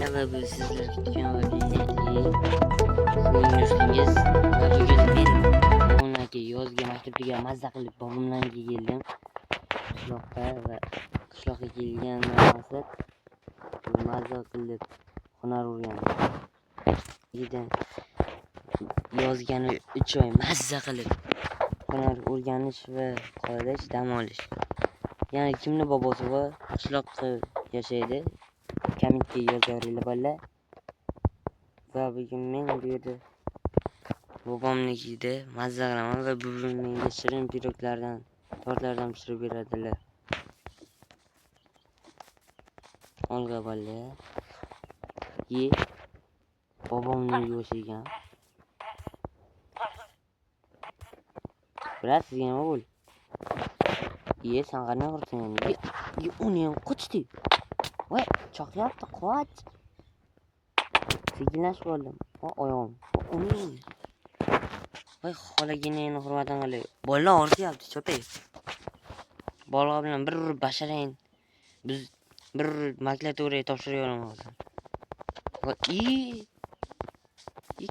Merhaba, bu sizler için sizning do'stingiz va bugun men bugungi yozgi maktabga mazza qilib bobomdan keldim qishloqqa va qishloqqa kelgan maqsad mazza qilib hunar o'rgandim. Yozgani 3 oy mazza qilib hunar o'rganish va qolish, dam olish. Yani kimni bobosi bor qishloqda yashaydi, kaminki yozarlar bolalar. Va bugun men bu yerda bobomnikida mazza qilaman va buvim menga shirin piroglardan, tortlardan pishirib beradilar. Olga bolalar. Ye. Bobomning yo'shigan. Bilasizmi nima bo'l? Ye, sen qanday qursin? Ye, uni ham qochdi. Voy, chaqyapti, qoch. Sekinlashib oldim. Oyog'im. Voy, xolaginingni hurmatini qilay. Bolalar ortyapti, chopay. Bolalar bilan bir basharayn. Biz bir maklaturaga topshirib yuboramiz hozir. Voy,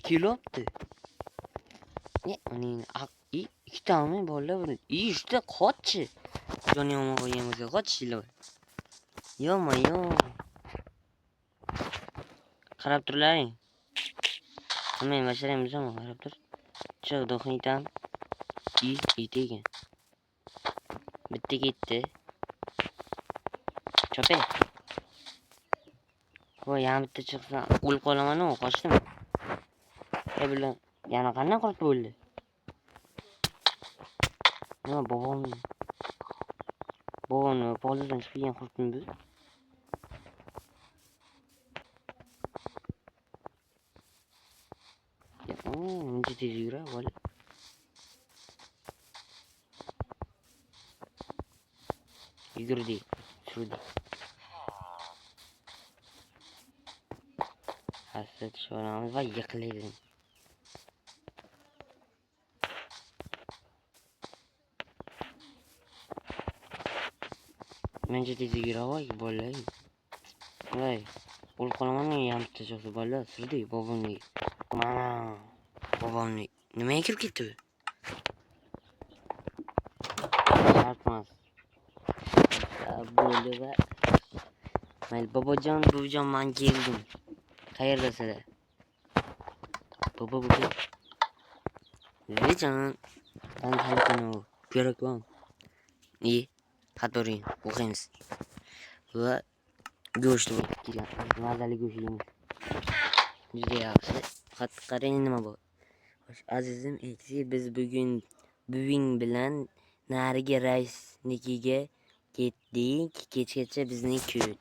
kelyapti. Uning ikkitami bolalar? Ishda qochchi. Jon yomon qo'ygan bo'lsa qochishlar. Yo. Qarab turlaring. Men basharaymiz-mi? Qarab tur. Chiq do'xnitam. Ekan. Bitta ketdi. Chopay. Voy, yana bitta chiqsa o'lib qolaman-ku, qochdim. Bilan yana qanday qilib bo'ldi? Nima bobomni polizdan chiqgan qurtdim biz. Uncha tez yura, bola. Yugurdi, surdi. Hasrat sho'ramiz va yiqilaydi. Mencha tez yura, voy, bola. Voy, o'lib qolaman-ku, yampta chiqdi bola, surdi bobomni. Mana bobomni nimaga kirib ketdi? Shartmas. Bo'ldi va mayli, bobojon, buvijon, men keldim. Qayerdasizlar? Bobo bugun. Buvijon, ben telefonu pirogvam. Qatoring, o'qiymiz. Va go'sht kelgan. Mazali go'sht yeymiz. Juda yaxshi. Qarang nima bor. Xo'sh, azizim, biz bugun buving bilan nariga raisnikiga ketdik. Kechgacha bizni kut.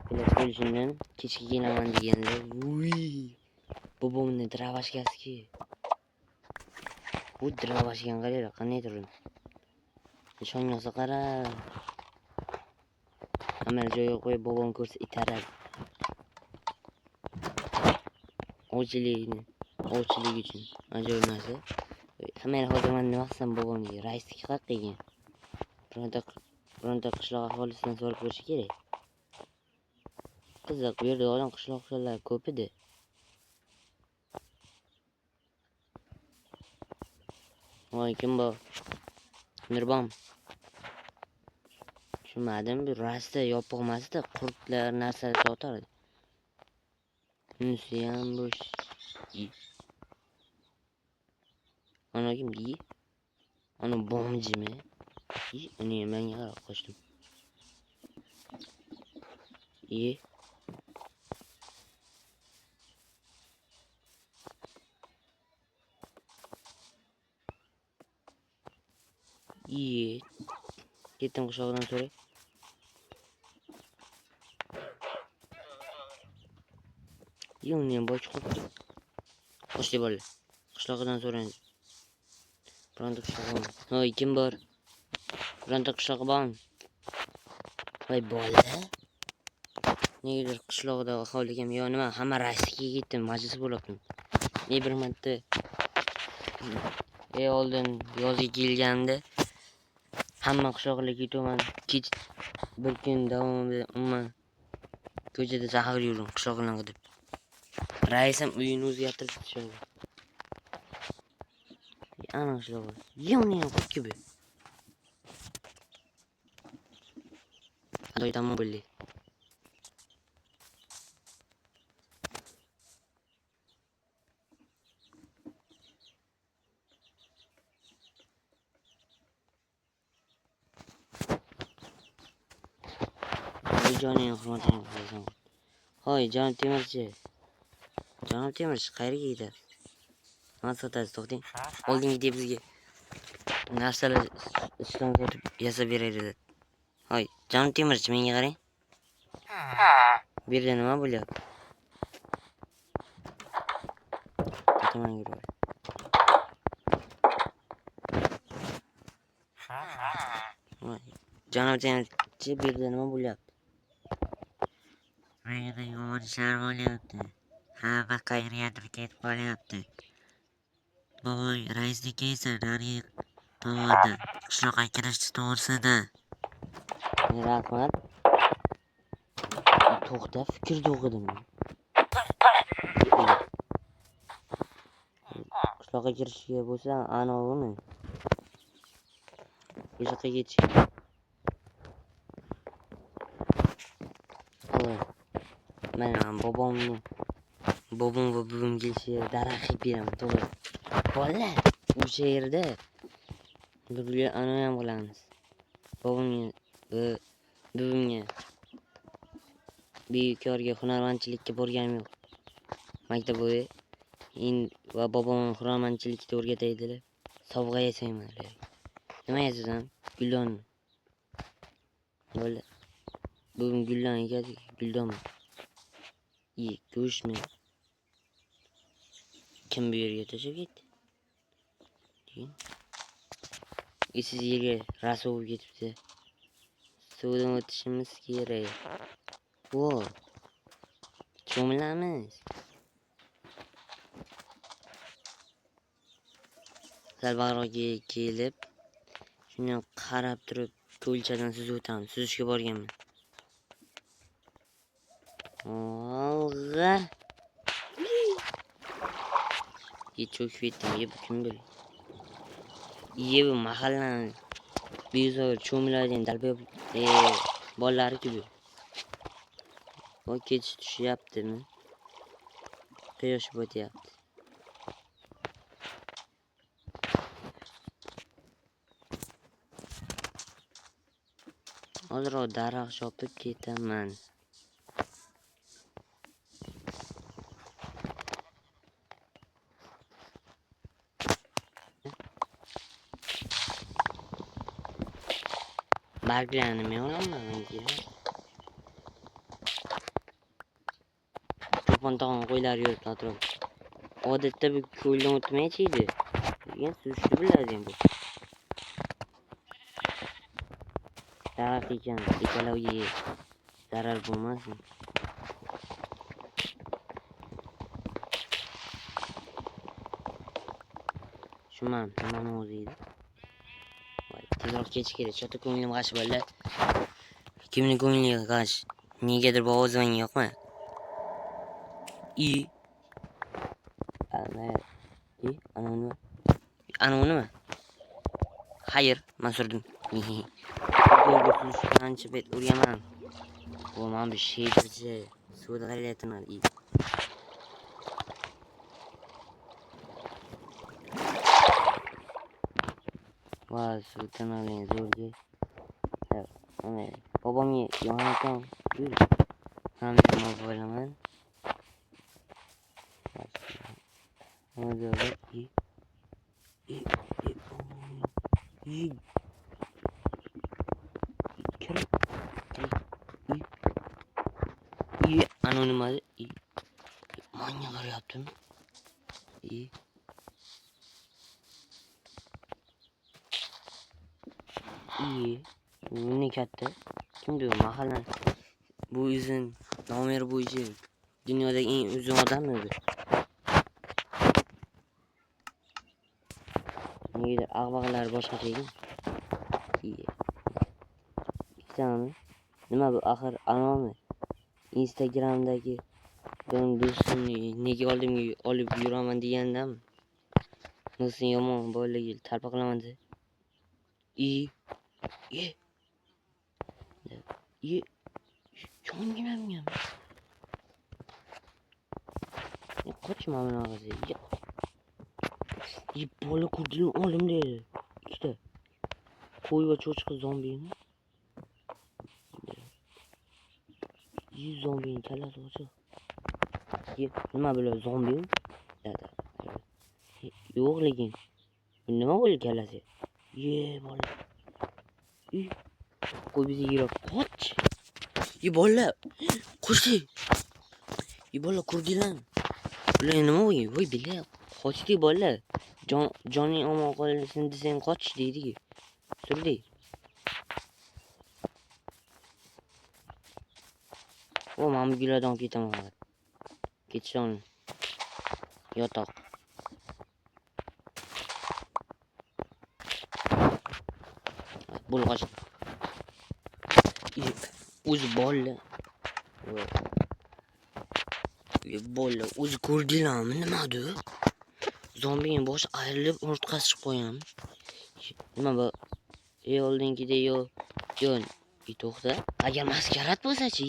Bilet bo'lishimdan kechga kelaman deganda, bobomni dravashkasi. Bu dravashkan qaraylar, qanday turadi. Nishonyoqsa qara. Amal joyiga qo'yib bobom ko'rsa itaradi. Ovchilik uchun ajoyib narsa. Hamma hozir men nima qilsam bobomga raislik qilib qo'ygan. Bironta qishloq aholisidan so'rab ko'rish kerak. Qiziq, bu yerda odam qishloqlar ko'p edi. Voy, kim bor? Mirbom. Tushunmadim, bu rasta yopiq emasda, qurtlar narsa sotardi. Unisi ham bo'sh. Ana kim yi? Ana bomjimi? Uni menga qarab qochdim. Ketdim qishloqdan so'ray. Uni ham bosh qo'yibdi. Qo'shdi bola. Qishloqdan so'rang. Bironta qishloq bor. Hoy, kim bor? Bironta qishloq bormi? Voy, bola. Negadir qishloqda aholiga yo nima, hamma raisga ketdim, majlis bo'lyapti. Bir marta oldin yozga kelganda hamma qishloqlarga ketaman. Bir kun davomida umuman Ko'chada zahar yurdim qishloq bilan qidib. Raisam uyini o'zgartirib tushadi. Ana qishloq. Yoni ham ko'p gibi. Adoy tamam bo'ldi. Joning hurmatini qilasan. Hoy, jon temirchi. Janob temirchi, qayerga ketasiz? Nima sotasiz, to'xting. Oldingi deb bizga narsalar ishdan sotib yasab beraydi. Hoy, janob temirchi, menga qarang. Bu yerda nima bo'lyapti? Ketaman yurib. Janob temirchi, bu yerda nima bo'lyapti? Menga yomon ishlar bo'lyapti. Hamma qayergadir ketib qolyapti. Boboy raisniki esa narigi tomonda qishloqqa kirishni to'g'risida. Rahmat. To'xta, fikrda o'qidim. Qishloqqa kirishga bo'lsa, anovimi? Bu yoqqa ketish. Mana bobom va buvim kelishga daraxt beraman, to'g'ri. Bola, o'sha yerda birga anov ham qilamiz. Buvimga bekorga hunarmandchilikka borganim yo'q. Maktab bo'yi va bobom hunarmandchilikni o'rgataydilar. Sovg'a yasayman. Nima yasasam? Gullon. Bola. Buvim gullon ekadi, guldon. Go'shtmi? Kim bu yerga tashlab ketdi? Siz yerga rasvo bo'lib ketibdi. Suvdan o'tishimiz kerak. Cho'milamiz. Sal bag'roqqa kelib, shuni qarab turib, ko'lchadan suzib o'tamiz. Suzishga borganman. Olg'a. Cho'kib ketdim, bu kim bo'l? Bu mahallani bezor cho'miladigan dalba bolalari-ku bu. Voy ketish tushyaptimi? Quyosh botyapti. Hozir daraxt chopib ketaman. Barglarni men olaman menga. Cho'pon tog'on qo'ylar yuribdi atrofda. Odatda bu ko'ldan o'tmaychiydi. Degan suzishni biladi bu. Daraxt ekan, ekologiyaga zarar bo'lmasin. Shumam, nimani o'ziydi? Tezroq ketish kerak. Chota ko'nglim g'ash bo'ldi. Kimning ko'ngliga g'ash? Negadir bu ovozing yo'qmi? Ana nima? Xayr, men surdim. Qancha bet o'rgaman. Bu men bir sheychi suvda qarayapman. Vay, suvdan oling zo'rga. Bobomga yonayotgan yur. Hamma bo'laman. Anonimali manga qarayaptimi? Meni katta. Kimdi bu mahalla? Bu izin nomer bo'yicha dunyodagi eng uzun odammi bu? Negadir ag'bag'alar boshqacha ekan. Ketami? Nima bu axir anomi? Instagramdagi benim do'stimni nega oldimga olib yuraman degandam. Do'sting yomon bolaligi talpa qilaman desa. Ye jonginamga. Qochma bunaqasi. Bola ko'rdilim olim dedi. Ikkita. Qo'y va cho'chqa zombini. Zombini kallasi ochiq. Nima bilan zombimi? Dedi. Yo'q lekin. Nima bo'ldi kallasi? Bola. Qo'y bizni yurib qoch. Bola. Qo'shdi. Bola ko'rdinglar. Bular nima bo'lgan? Voy bila. Qochdi bola. Joning omon qolsin desang qoch deydi-ku. Surdi. Men bu guladan ketaman hozir. Ketishon. Yotoq. Bulg'ash. O'zi bola. Bola o'zi ko'rdinglarmi nimadi? Zombining boshi ayrilib umurtqasi chiqib qo'ygan. Nima bu? Oldingida yo to'xta. Agar maskarat bo'lsa-chi?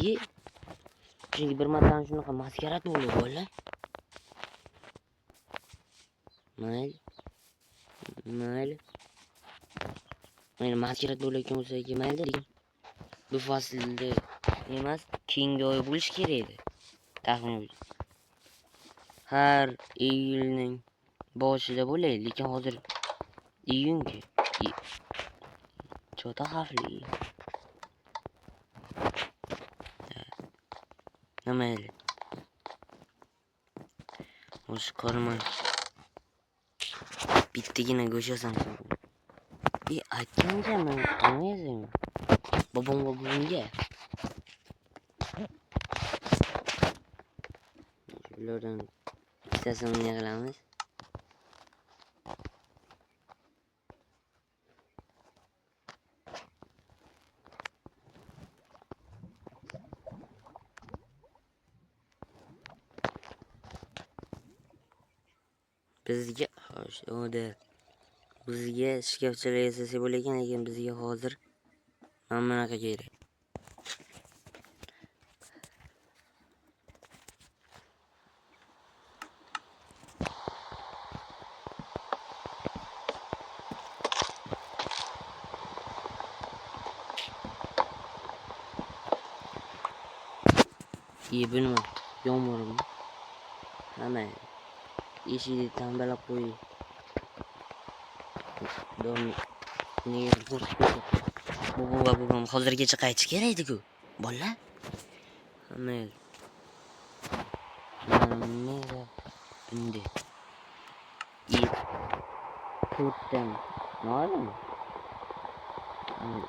Chunki bir marta shunaqa maskarat bo'ldi bola. Mayli. Mana maskarat bo'layotgan bo'lsa mayli lekin bu faslda emas, keyingi oy bo'lish kerak edi. Taxmin. Har iyulning boshida bo'laydi, lekin hozir iyunki. Chota xavfli. Mayli. O'sha ko'rmay. Bittagina go'sht yasam. Aytgancha men qilmayman. Bobomga. Ulardan ikkitasini yig'ilamiz. Bizga shkafchalar yasasa bo'lagan, lekin bizga hozir mana bunaqa kerak. Bu nima? Yomg'irmi? Hamma eshikni tambalab qo'ydi. Bobom hozirgacha qaytish kerak edi-ku. Bola. Hamma endi. To'rtdan. Nima?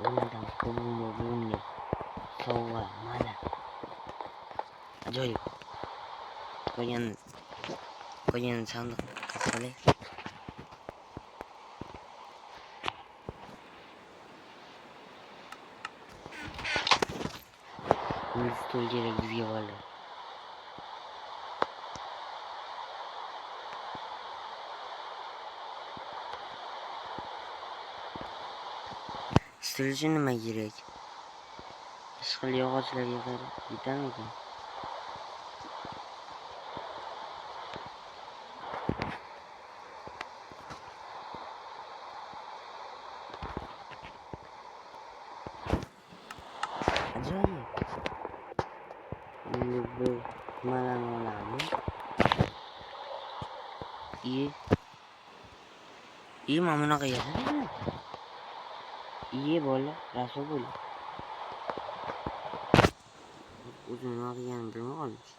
O'rnadan bobomga sovg'a mana. Ajoyib. Qo'ygan sandiq qolay. Stol kerak bizga bola. Stol uchun nima kerak? Ishqil yog'ochlarga qarab yetarmikan? Ajoyib. Bu malani olamiz. Mana bunaqa yasaydi. Bola, rasul bo'l. O'zim nima qilganimni bilmay qolmish.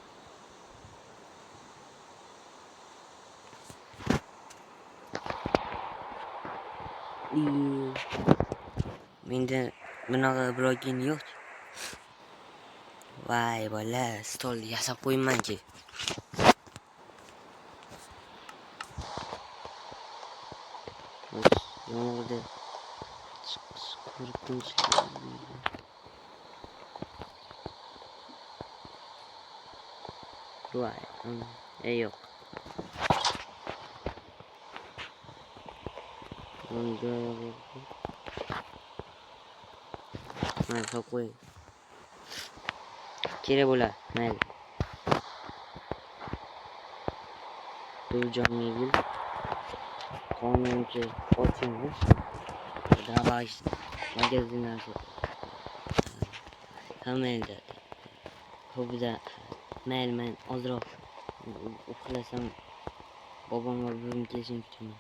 Menda bunaqa blokin yo'q. Voy bola, stol yasab qo'ymanki. Yomg'irda qo'rqinchli. Vay. Yok. Mayli, solib qo'y. Kerak bo'lar. Mayli. Bu joningizga qonunchi ochingiz. Давай. Magazindan hammayda. Ko'pda mayli men ozroq uxlasam bobom va buvim kelishini kutaman.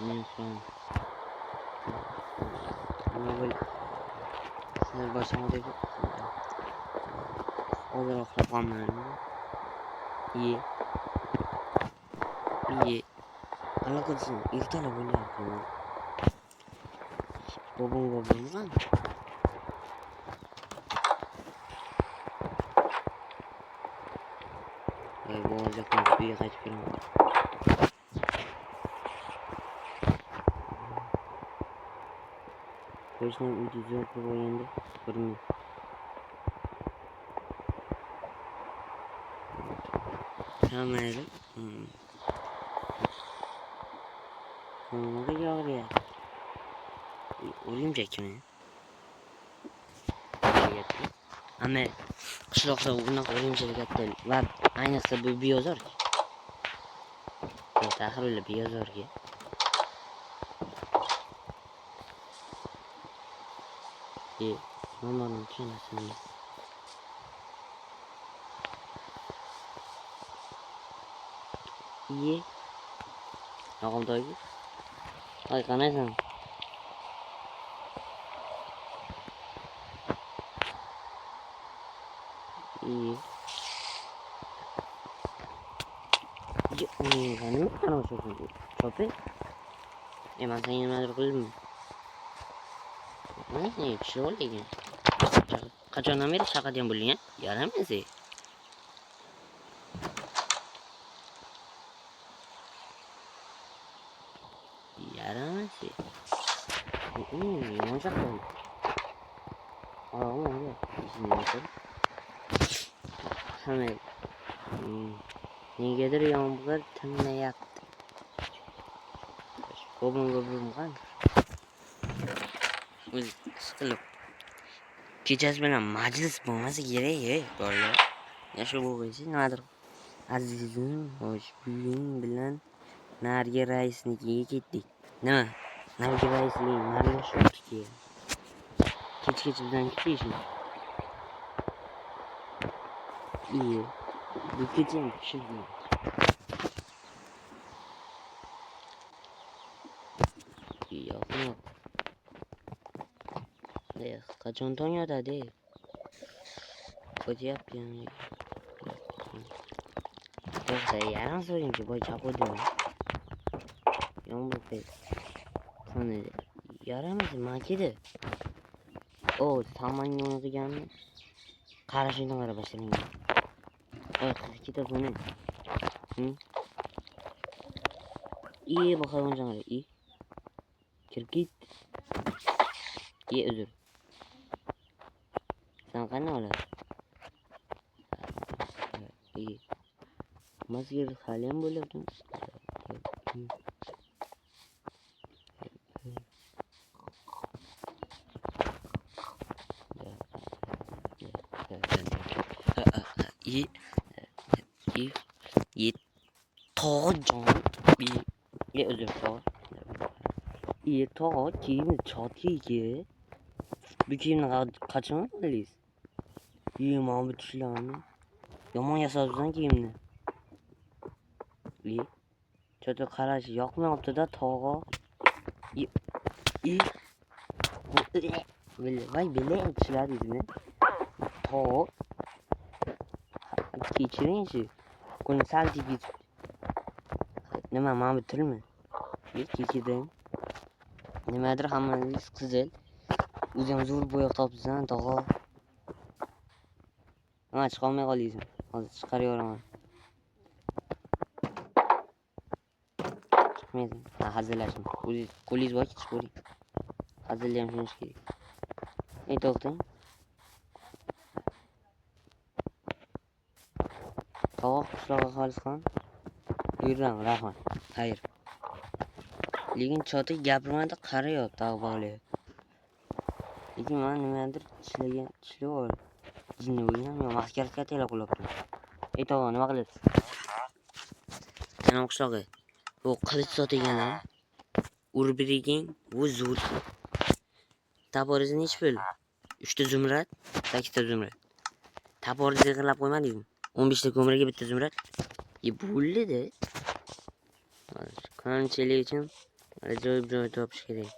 Men son mobil sizlar boshlamadagi ozroq uxlaganman. Iye. Allaqachon ertalab bo'lyapti. Bobomga bo'lgan. Bu oziqni uyga qaytib kelaman. Qo'shnim uyda zo'r bo'lganda ko'rmay. Mayli. Nima yo'g'ryapti? O'limjakmi? Ammo qishloqda unaqa o'limjak katta va ayniqsa bu biyozor. Taxirli biyozorga. Nomorni tushunasizmi? Iye. Yo'qimdagi. Ay qanaysan? Iye. Qani o'sha cho'pi? Men senga nimadir qildimmi? Ne tushib olding. Qachondan beri shaqadiyan bo'lding, ha? Yaramasi. Yaramasi. Yumuşak oldu. Ağlamam ya. İşini yapalım. Hemen. Negadir yomg'ir tinmayapti. Bobom qani? O'zi siqilib. Kechasi bilan majlis bo'lmasa kerak, bolalar. Yashu bo'lg'isi nimadir. Azizim, ho'sh, buving bilan narigi raisnikiga ketdik. Nima? Narigi raisning narigi shopki. Kech bilan ketishmi? Iyi. Bu kecha tushundim. Yo'q. Qachon tong yotadi? Ko'ryapti yani. Yoksa yarim so'ringchi boy chaqidim. Yomg'ir pes. Qani yaramasi makidi. O, samanni o'qiganmi? Qarashini qara boshlagan. Ketasan. İyi bakalım canım. İyi. Kirgit. İyi özür. Sen kan ne ola? İyi. Masker halen böyle yaptın. İyi. İyi. Tocan. İyi özür dilerim. İyi to kim çatıyı. Bir kimle kaçın mıyız? İyi Mahmut Şilan'ı. Yomon yasadıdan kimni? İyi. Çocuk karşı yok mu yaptı da toğa. İyi. Vay bile yapmışlar izini. Toğa. Geçirin şu. Bunu sadece git. Ne Mahmut mi? Bir kişiden. Nimadir hammangiz qizil. O'zim zo'r bo'yoq topsam, tog'a. Ha chiqolmay qoldingiz. Hozir chiqarib yuboraman. Chiqmaydi. Ha hazillashim. O'zingiz qo'lingiz borki chiqib ko'ring. Hazilni ham tushunish kerak. To'xtang. Tovoq qishlog'i xolisxon. Yurdim, rahmat. Xayr. Lekin cho'tik gapirmadi, qarayapti, tavbali. Lekin men nimadir tishlab jinni bo'lgan, men maskarga tela qilibdi. Tovoq nima qilyapsiz? Yana qishlog'i. Bu qilich sotilgan. Urib bering, bu zo'r. Taboringizni nech pul? 3 ta zumrad, 8 ta zumrad. Taboringizni yig'lab qo'ymadingizmi? 15 ta ko'mirga bitta zumrad. Bo'ldi-da. Qanchalik uchun ajoyib joy topish kerak.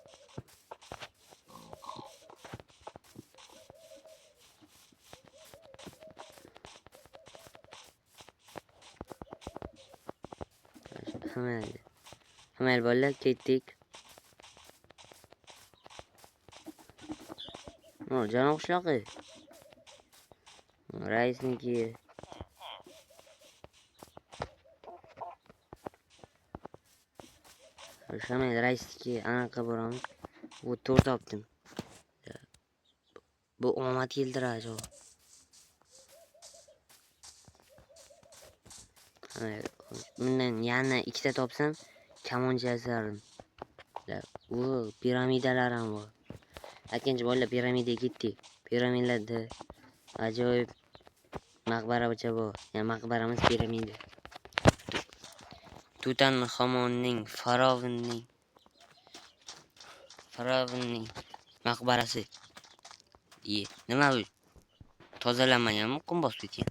Hamma bolalar ketdik. Janob qishlog'i. Raisniki. Shamel raisniki anaqa boramiz. Bu to'rt topdim. Bu omad keltiradi. Bundan yana ikkita topsam kamonchi yasarim. Bu piramidalar ham bor. Ikkinchi bolalar piramidaga ketdik. Piramidalarda ajoyib maqbaracha bor. Ya maqbaramiz piramida. Tutanxamonning Farovning maqbarasi. Nima bu? Tozalanmaganmi? Qum bosib ketgan.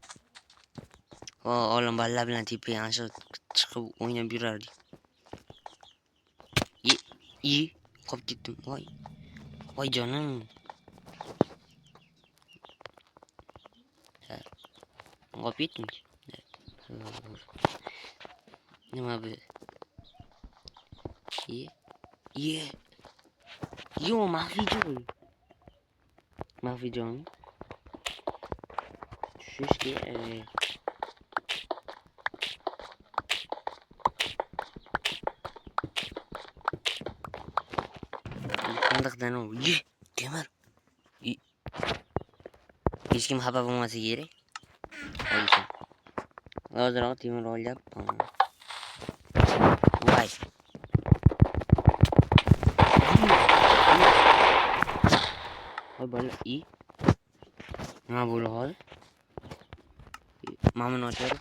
Olim balla bilan tepaga ancha chiqib o'ynab yurardik. Qolib ketdim. Voy jonim. Qolib ketdim. Nima bu? Yo, Mahfijon. Tushish kerak. Sandiqdan temir. Hech kim xafa bo'lmasa kerak. Hozirroq temir olyapman. Voy. Bola nima bo'ldi hozir? Mamnun ochar.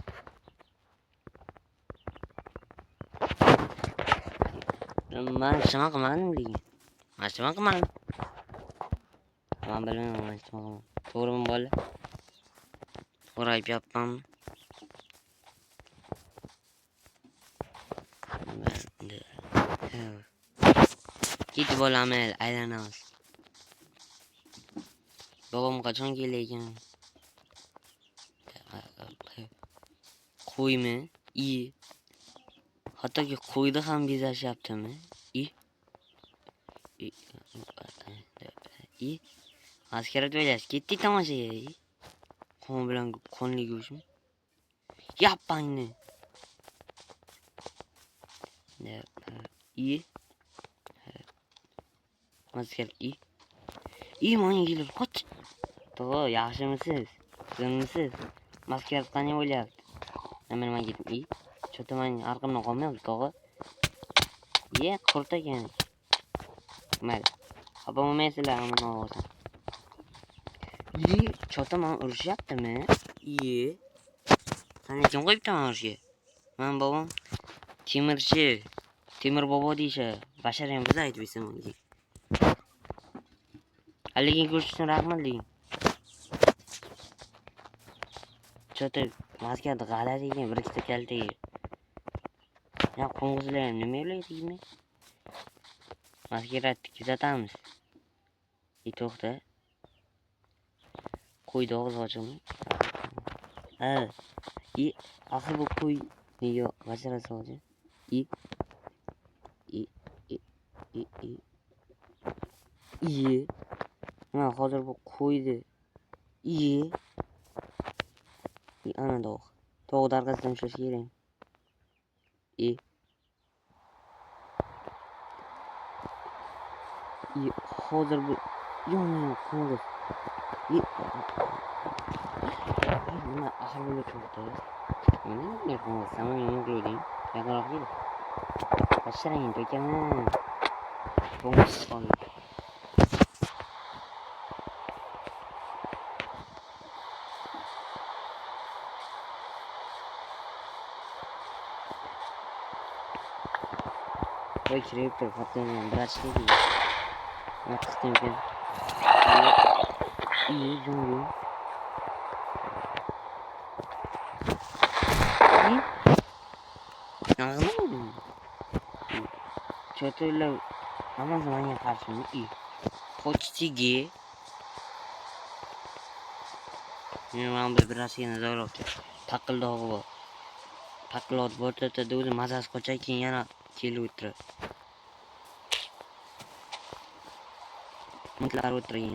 Men shama qilmadim lekin. Men shama qilmadim. Men bilmayman, men shama qilmadim. To'g'rimi bola? To'g'ri aytyapman. Ketib olamiz, aylanamiz. Bobom qachon kelaykan? Qo'ymi? Hattoki qo'yni ham bezashyaptimi? Askarat o'ylasiz, ketdik tomoshaga. Qon bilan qonli go'shtmi? Yappangni. Askar mana kelib qoch. To'g'ri, yaxshimisiz? Sizmisiz? Maskerat qani bo'lyapti? Nima ketdim? Cho'taman arqimdan qolmayapti, to'g'ri. Qurt ekan. Mayli. Xafa bo'lmaysizlar, mana olsam. Cho'taman urushyaptimi? Qani kim qo'yibdi mana urishga? Men bobom temirchi. Temir bobo deyishadi. Bashar ham biz aytib bersam unga. Lekin ko'rish uchun rahmat lekin. Cho'ta maskarada g'alati ekan, bir ikkita kaltaga. Ya qo'ng'izlar ham nima o'ylaydingmi? Maskeratni kuzatamiz. To'xta. Qo'yni og'zi ochimi? Axir bu qo'y nega g'ajrasi hozir? Men hozir bu qo'ydi. ana tavuk. Tavuğu da arkasından şurası gireyim. İyi. İyi. Hazır bu. Yanıyor kız. İyi. Buna ahır böyle çoktu. Ne yapayım? Sana yumruk ödeyim. Yakarak değil. Başlayın dökemem. Bonus on. Vay kireyiptir patlayan biraz şey değil. Artık temkin. İyi zombi. İyi. Anlamadım. Çatıyla ama zaman yaparsın iyi. Koçtigi. Ben biraz yine zor oldu. Takıldı o. Takıldı burada da dolu mazas koçayken yana kilometre. Mutlar oturuyor.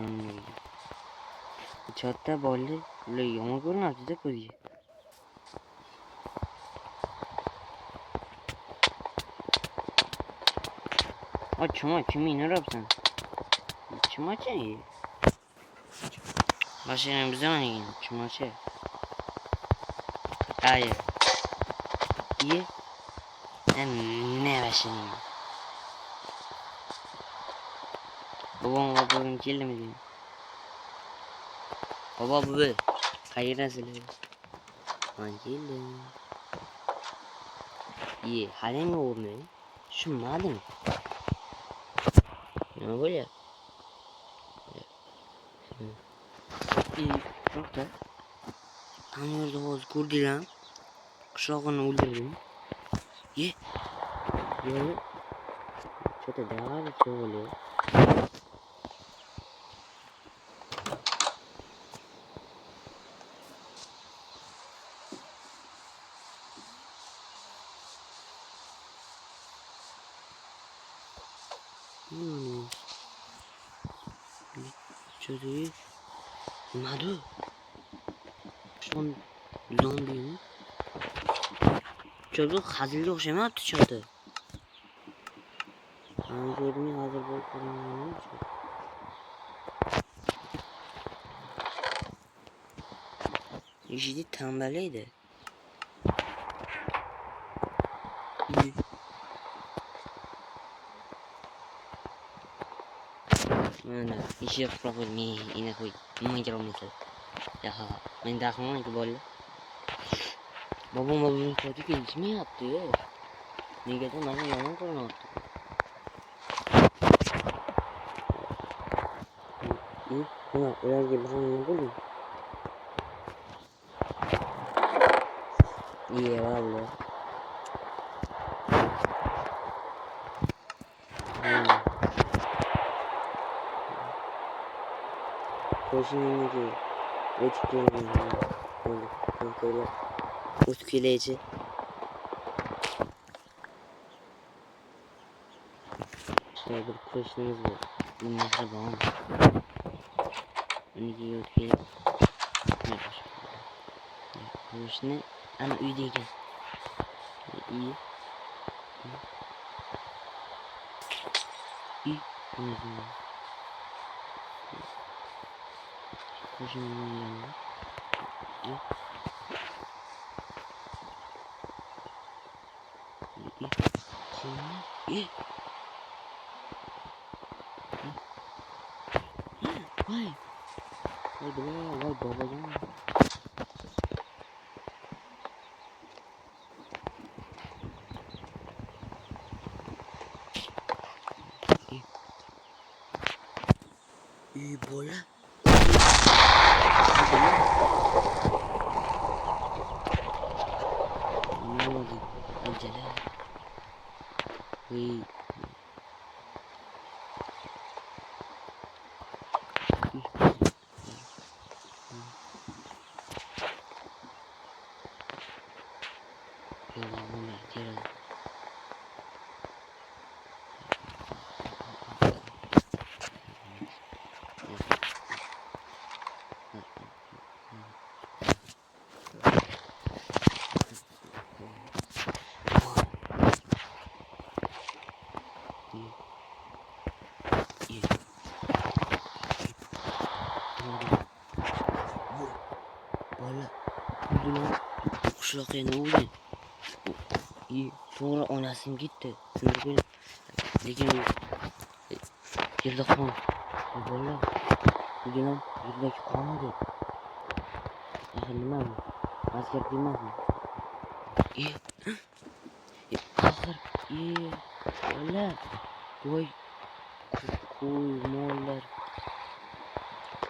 Çatta böyle yağmur görün artık da koyuyor. Açma kimi ne yapsın? Açma çayı. Başlayalım bize mi yine? Açma çay. Hayır. İyi. Ne başlayalım? Babam geldi mi diyor. Baba bu. Hayır nasıl? Ben geldim. İyi. Halen mi olmuyor? Şu madem. Ne böyle? İyi. Çok da. Anlıyordu Oğuz kurdu lan. Kuşağını öldürdüm. Ye. Ye. Çöte daha bir şey oluyor. Çöte. Madu. Son zombi mi? Çocuk hazırlı okşamayaptı çöte. Ben gördüm ya hazır bol kullanıyor. İşte tembeliydi. İyi. Mana işi yapıp mi yine koy. Mıncır olmasın. Ya ben daha sonra ki böyle. Babam kötü gelişme yaptı ya. Ne geldi bana yalan korna attı. İyi. Buna öyle gibi ne böyle? İyi vallahi. Koşun ki uçkuyor. Böyle uçkuleyici. Şöyle bir koşunuz var. Bunlar bağım. Önce uçkuyor. Ne var? Koşunu ama üydeyken. İyi. İyi. Anladım. Koşunun yanına. İyi. İyi. Şimdi iyi. Vay. Vay be, vay babacan. İyi böyle. Anlamadım. Acele. İyi. qishloqqa nima bo'lgan? To'g'ri onasim ketdi. Shunday lekin u yerda qon. Bolalar, bugun yerdagi qonadi. Axir nima bu? Askar emasmi? Axir, bolalar, voy, qo'y, mollar,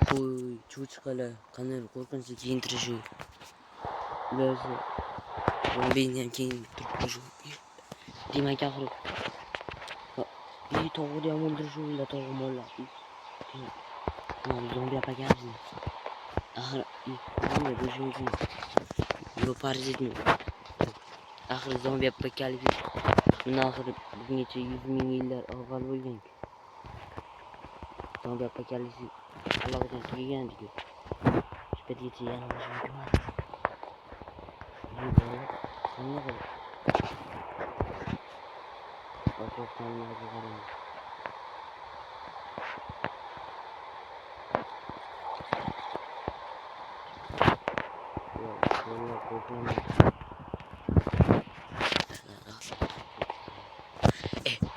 qo'y, cho'chqalar, qanday qo'rqinchli kiyintirish u. Ularni zombini ham kiyintirib qo'yish u. Demak, axir, to'g'ri ham o'ldirish ular to'g'ri mollar. Zombi apokalipsmi? Axir, qanday bo'lishi mumkin? Bu parazitmi? Axir zombi apokalips bundan oxir bungacha 100 ming yillar avval bo'lgan. Zombi apokalips allaqachon tugagan-ku. Shpetgacha yana bo'lishi mumkin emas. Qanday qilib? Atrofdan qarang.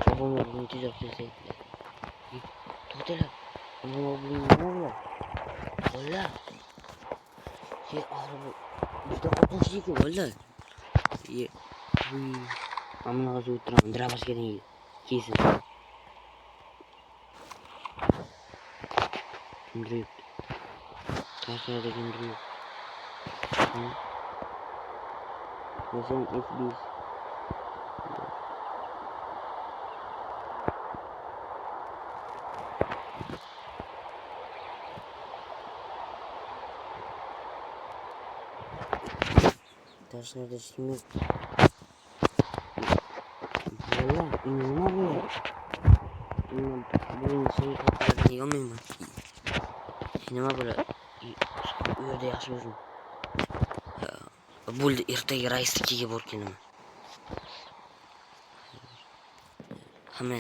Babamla bunu düzeltirse. To'xtanglar. Nima bo'ldi? Bola. Axir bu juda qo'rqinchli-ku, bola. Ammo hozir o'tiraman, drabashga deydi. Kesin. Kimdir. Tashqarida kimdir. O'zim SBS. Tashqarida kim yo'q? Bola, nima bo'ldi? Buning seni xotirasini yolmayman. Nima bo'ladi? U yerda yaxshi bo'lsin. Bo'ldi, ertaga raisnikiga borib kelaman. Hamma.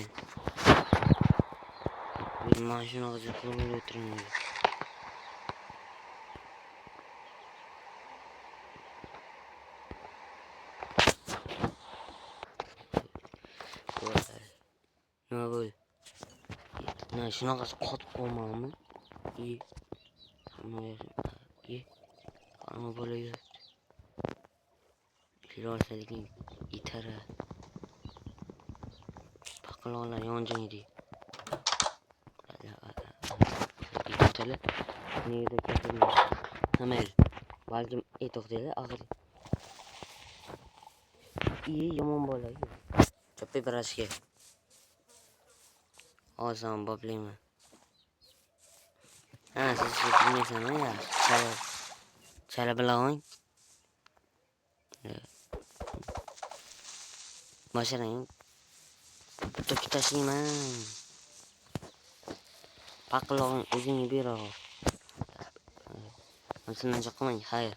Men mashinaga qo'yib o'tiraman. Nima bo'ldi? Shunaqasi qotib qolmanmi? Qani bola yuribdi. Ilolsalikin itara. Paqaloqlar yonjingdi. Itala. Nega gapirmaydi? Hamel. Balkim to'xtaydi, axir. Yomon bola. Cho'pi birashga. Ozam boblayman. Siz bilmaysanmi ya? Chala bilan. Masharang. To'kib tashlayman. Paqaloqni o'zingga beraver. Sendan chiqmang, xayr.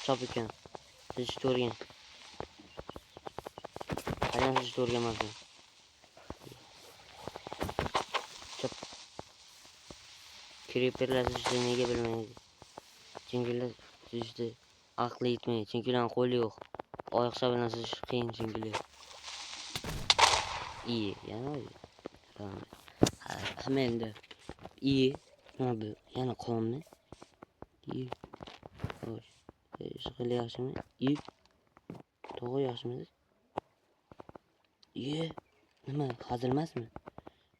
Chop ekan. Siz ko'rgan. Qanday siz ko'rganmisiz? Chop. Creeperlar sizga nega bilmaydi? Chunkilar sizda aqli yetmaydi. Chunki ularning qo'li yo'q. Oyoqcha bilan siz qiyin chunkilar. Yana hamma endi. Nima bu? Yana qonni. Xo'sh. Shaqali yaxshimi? To'g'ri yaxshimi? Nima? Hazilmasmi?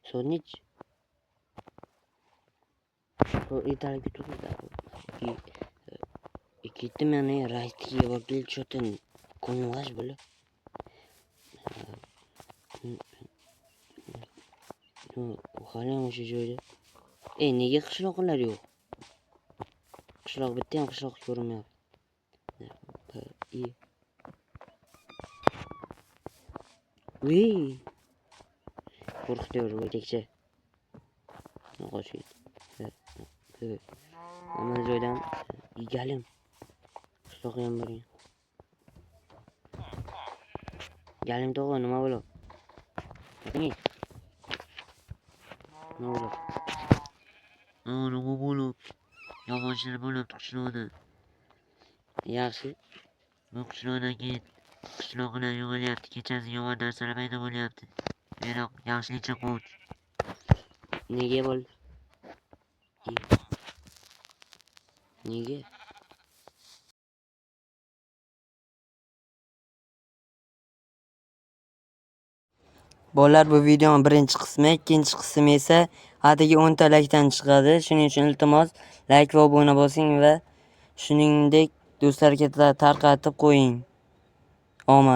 So'nich. Bu italga turibdi. Ketdim yana raisnikiga borib kelib cho'tin. Ko'nglim g'ash bo'lib. Hali o'sha joyda. Nega qishloqlar yo'q? Qishloq bitta ham qishloq ko'rinmayapti. Qo'rqityor o'tekcha. Qochib. Mana joydan egalim. Qishloqqa ham boring. Galim to'g'ri nima bo'lib? Nima bo'lib? nima bo'lib? Yog'ochlar bo'libdi qishloqda. Yaxshi. Bu qishloqdan keyin qishloqlar yo'qolyapti. Kechasi yomon narsalar paydo bo'lyapti. Menoq yaxshilikcha quvonch. Nega bo'l? Nega? Bolalar, bu videoning birinchi qismi, ikkinchi qismi esa atigi 10 ta laykdan chiqadi. Shuning uchun iltimos layk va obuna bosing va shuningdek do'stlarga tarqatib qo'ying. Omad.